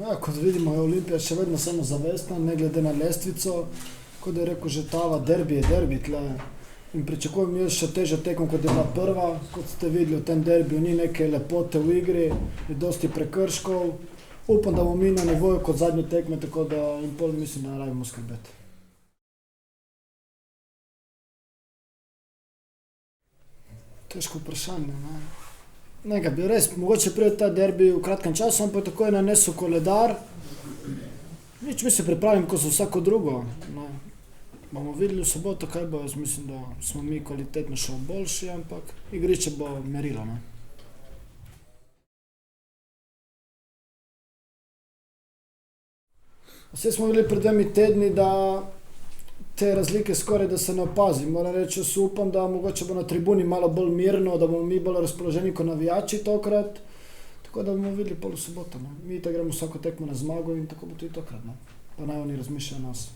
Ja, kot vidimo, je Olimpija še vedno samozavestna, ne glede na lestvico. Kot je rekel že Tava, derbi je derbi tle. In pričakujem jaz še težjo tekmo, kot je bila prva. Kot ste videli, v tem derbiju ni neke lepote v igri, je dosti prekrškov. Upam, da bomo mi na nivoju kot zadnje tekme, tako da in pol mislim, da ne rabimo skrbeti. Težko vprašanje, ne. Nekaj bi res, mogoče pride ta derbi v kratkem času, ampak takoj nanesel koledar. Nič, mi se pripravimo kot za vsako drugo, ne. Bomo videli v soboto, kaj bo, jaz mislim, da smo mi kvalitetno še boljši, ampak igrišče bo merilo, ne. Saj smo bili pred 2 tedni, da te razlike skoraj da se ne opazi. Moram reči, jaz upam, da mogoče bo na tribuni malo bolj mirno, da bomo mi bolj razpoloženi kot navijači tokrat. Tako da bomo videli pol v soboto, ne. Mi itak gremo vsako tekmo na zmago in tako bo tudi tokrat, ne. Pa naj oni razmišljajo o nas.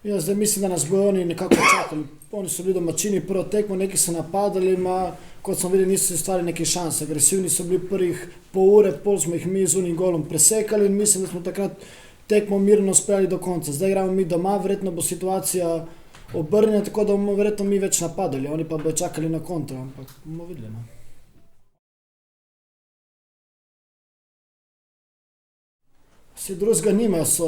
Ja, zdaj mislim, da nas bojo oni nekako čakali. Oni so bili domačini prvo tekmo, neki so napadali, kot smo videli, niso si ustvarili nekih šans. Agresivni so bili prvih pol ure, pol smo jih mi z onim golom presekali in mislim, da smo takrat tekmo mirno speljali do konca. Zdaj igramo mi doma, verjetno bo situacija obrnjena, tako da bomo verjetno mi več napadali, oni pa bojo čakali na kontro, ampak bomo videli, ne. Saj drugega nimajo, so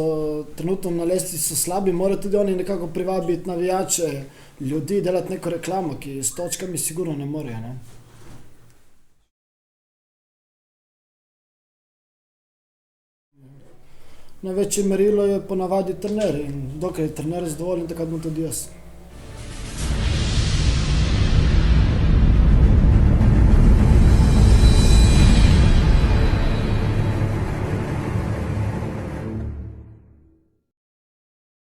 trenutno na lestvici so slabi, morajo tudi oni nekako privabiti navijače, ljudi, delati neko reklamo, ki s točkami sigurno ne morejo, ne. Največje merilo je po navadi trener in dokler je trener zadovoljen, takrat bom tudi jaz.